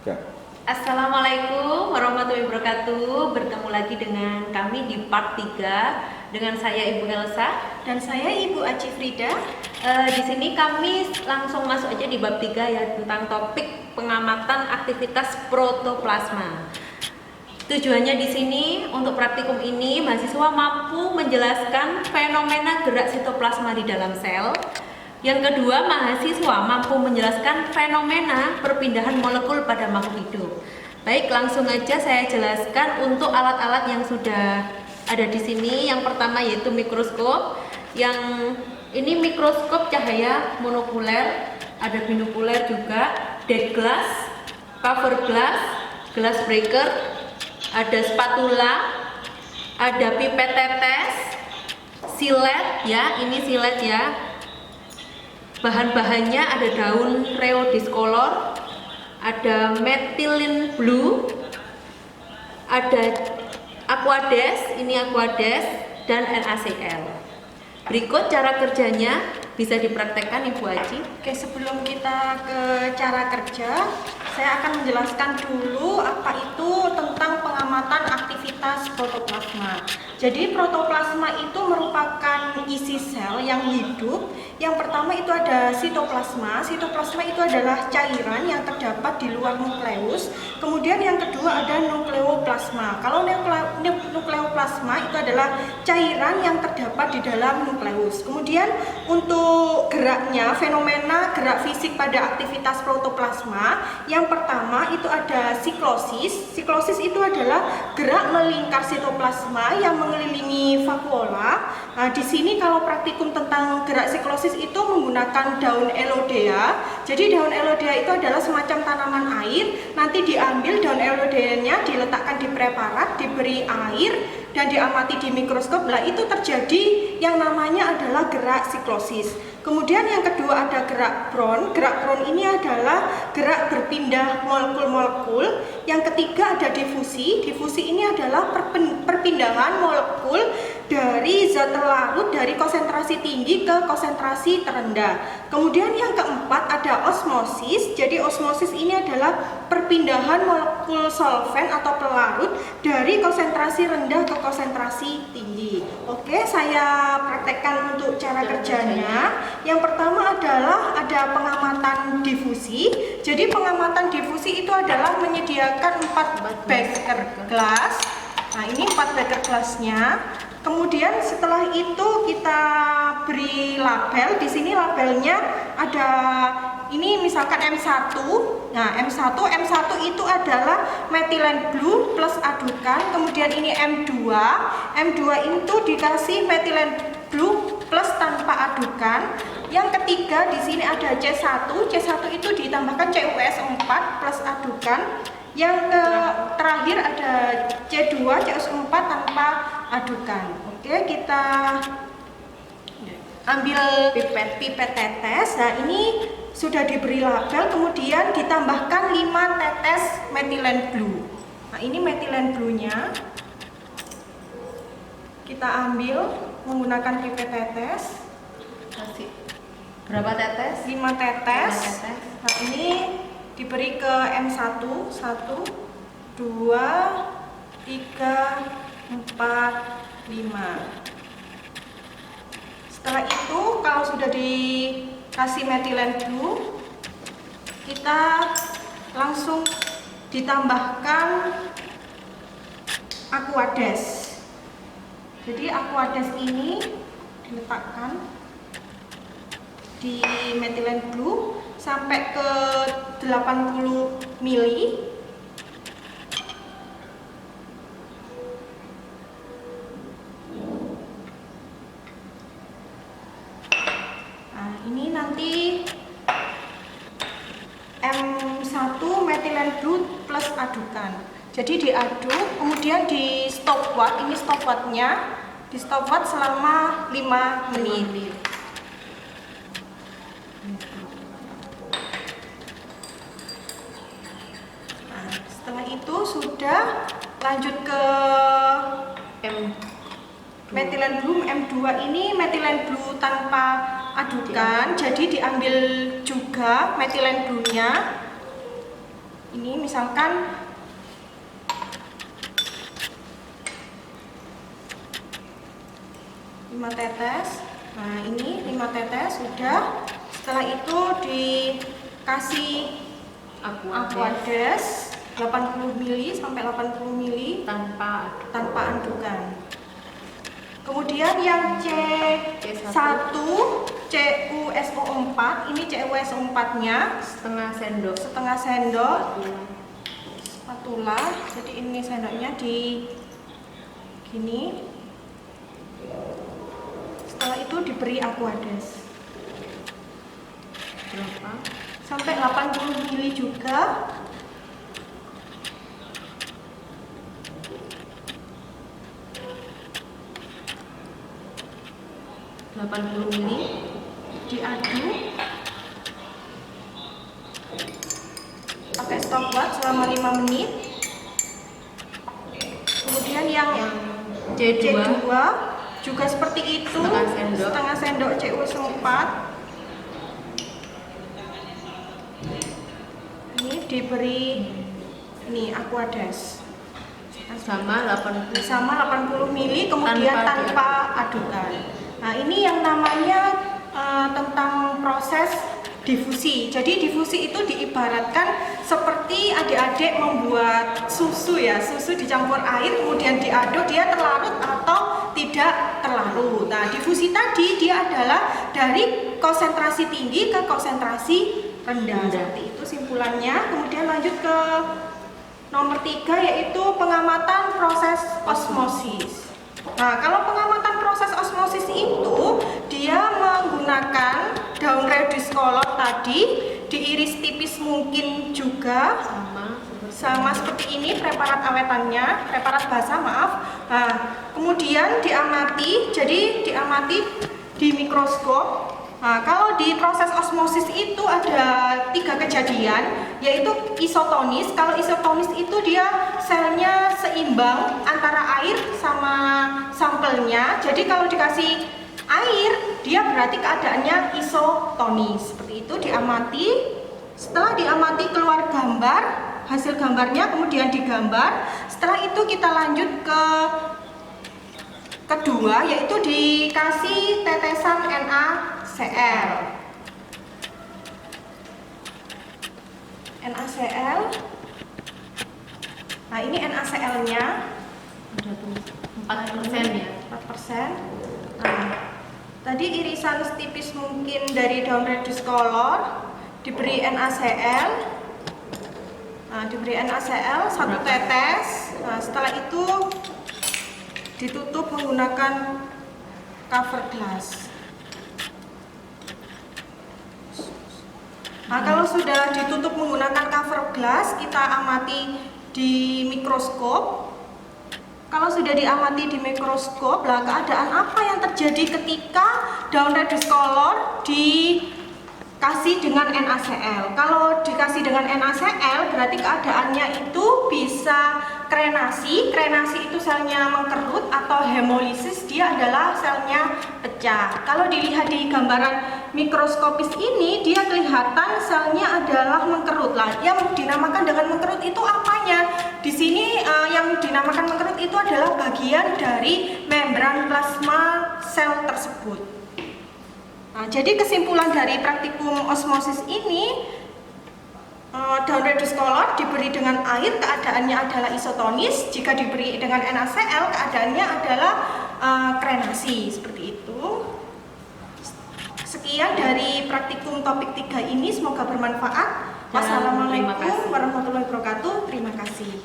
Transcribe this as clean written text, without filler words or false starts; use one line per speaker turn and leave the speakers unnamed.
Ya.
Assalamualaikum warahmatullahi wabarakatuh. Bertemu lagi dengan kami di part 3 dengan saya Ibu Elsa
dan saya Ibu Aci Frida.
Di sini kami langsung masuk aja di bab 3 ya, tentang topik pengamatan aktivitas protoplasma. Tujuannya di sini untuk praktikum ini mahasiswa mampu menjelaskan fenomena gerak sitoplasma di dalam sel. Yang kedua, mahasiswa mampu menjelaskan fenomena perpindahan molekul pada makhluk hidup. Baik, langsung aja saya jelaskan untuk alat-alat yang sudah ada di sini. Yang pertama yaitu mikroskop. Yang ini mikroskop cahaya monokuler, ada binokuler juga, dead glass, cover glass, glass breaker, ada spatula, ada pipet tetes, silet ya, ini silet ya. Bahan-bahannya ada daun rheodiscolor, ada methylene blue, ada aquades, ini aquades, dan NaCl. Berikut cara kerjanya, bisa dipraktekkan Ibu Aci.
Oke, sebelum kita ke cara kerja, saya akan menjelaskan dulu apa itu tentang pengamatan aktivitas protoplasma. Jadi protoplasma itu merupakan isi sel yang hidup. Yang pertama itu ada sitoplasma. Sitoplasma itu adalah cairan yang terdapat di luar nukleus. Kemudian yang kedua ada nukleoplasma. Kalau nukleoplasma itu adalah cairan yang terdapat di dalam nukleus. Kemudian untuk geraknya, fenomena gerak fisik pada aktivitas protoplasma, yang pertama itu ada siklosis. Siklosis itu adalah gerak melingkar sitoplasma yang mengelilingi vakuola. Nah, di sini kalau praktikum tentang gerak siklosis itu menggunakan daun elodea. Jadi daun elodea itu adalah semacam tanaman air. Nanti diambil daun elodeanya, diletakkan di preparat, diberi air dan diamati di mikroskop. Nah, itu terjadi yang namanya adalah gerak siklosis. Kemudian yang kedua ada gerak Brown. Gerak Brown ini adalah gerak berpindah molekul-molekul. Yang ketiga ada difusi. Difusi ini adalah perpindahan molekul dari zat terlarut dari konsentrasi tinggi ke konsentrasi terendah. Kemudian yang keempat ada osmosis. Jadi osmosis ini adalah perpindahan molekul solvent atau pelarut dari konsentrasi rendah ke konsentrasi tinggi. Oke, saya praktekkan untuk cara kerjanya. Yang pertama adalah ada pengamatan difusi. Jadi pengamatan difusi itu adalah menyediakan 4 beaker glass. Nah, ini 4 beaker glassnya. Kemudian setelah itu kita beri label. Di sini labelnya ada ini misalkan M1. Nah, M1 itu adalah methylene blue plus adukan. Kemudian ini M2. M2 itu dikasih methylene blue plus tanpa adukan. Yang ketiga di sini ada C1. C1 itu ditambahkan CuS4 plus adukan. Yang terakhir ada C2, CuS4 tanpa adukan. Oke, kita ambil pipet tetes. Nah, ini sudah diberi label, kemudian ditambahkan 5 tetes methylene blue. Nah, ini methylene blue-nya. Kita ambil menggunakan pipet tetes.
Kasih berapa tetes?
5 tetes.
5 tetes.
Nah, ini diberi ke M1, 1, 2, 3, 4, 5. Setelah itu kalau sudah dikasih methylene blue, kita langsung ditambahkan aquades. Jadi aquades ini diletakkan di methylene blue sampai ke 80 mili. Nah, ini nanti M1 methylene blue plus adukan. Jadi diaduk, kemudian di stopwatch. Ini stopwatchnya, di stopwatch selama 5 menit. Setelah itu sudah lanjut ke methylene blue M2. Ini methylene blue tanpa adukan, jadi diambil juga methylene blue-nya. Ini misalkan lima tetes. Nah, ini 5 tetes sudah. Setelah itu dikasih aquades 80 ml sampai 80 ml
tanpa
andukan. Kemudian yang C1 CuSO4, ini CuSO4-nya
setengah sendok
spatula. Jadi ini sendoknya di gini. Setelah itu diberi aquades
berapa?
sampai 80 ml juga.
ml
Diaduk pakai stopwatch selama 5 menit. Kemudian yang
C2
juga seperti itu,
setengah
sendok CuSO4. Ini diberi ini aquades
sama 80
ml, kemudian tanpa adukan. Nah, ini yang namanya tentang proses difusi. Jadi difusi itu diibaratkan seperti adik-adik membuat susu ya, susu dicampur air kemudian diaduk, dia terlarut atau tidak terlarut. Nah, difusi tadi dia adalah dari konsentrasi tinggi ke konsentrasi rendah. Seperti itu simpulannya. Kemudian lanjut ke nomor 3, yaitu pengamatan proses osmosis. Nah, kalau pengamatan proses osmosis itu dia menggunakan daun redis kolot tadi, diiris tipis mungkin juga, sama seperti ini preparat awetannya, preparat basah maaf. Nah, kemudian diamati, jadi diamati di mikroskop. Nah, kalau di proses osmosis itu ada 3 kejadian, yaitu isotonis. Kalau isotonis itu dia selnya seimbang antara air sama sampelnya. Jadi kalau dikasih air, dia berarti keadaannya isotonis. Seperti itu diamati. Setelah diamati keluar gambar, hasil gambarnya kemudian digambar. Setelah itu kita lanjut ke kedua, yaitu dikasih tetesan NaCl. Nah, ini NaCl-nya
udah tuh 4% ya.
4%. Nah, tadi irisan setipis mungkin dari daun redis kolor, diberi NaCl. Nah, diberi NaCl 1 tetes. Nah, setelah itu ditutup menggunakan cover glass. Nah, kalau sudah ditutup menggunakan cover glass, kita amati di mikroskop. Kalau sudah diamati di mikroskop, lah keadaan apa yang terjadi ketika daun redis kolor dikasih dengan NaCl. Kalau dikasih dengan NaCl, berarti keadaannya itu bisa krenasi. Krenasi itu selnya mengkerut, atau hemolisis, dia adalah selnya pecah. Kalau dilihat di gambaran mikroskopis ini, dia kelihatan selnya adalah mengkerut. Lah, yang dinamakan dengan mengkerut itu apanya? Di sini yang dinamakan mengkerut itu adalah bagian dari membran plasma sel tersebut. Nah, jadi kesimpulan dari praktikum osmosis ini, daun redis kolor diberi dengan air, keadaannya adalah isotonis. Jika diberi dengan NaCl, keadaannya adalah krenasi. Seperti itu. Sekian dari praktikum topik 3 ini, semoga bermanfaat. Wassalamualaikum warahmatullahi wabarakatuh. Terima kasih.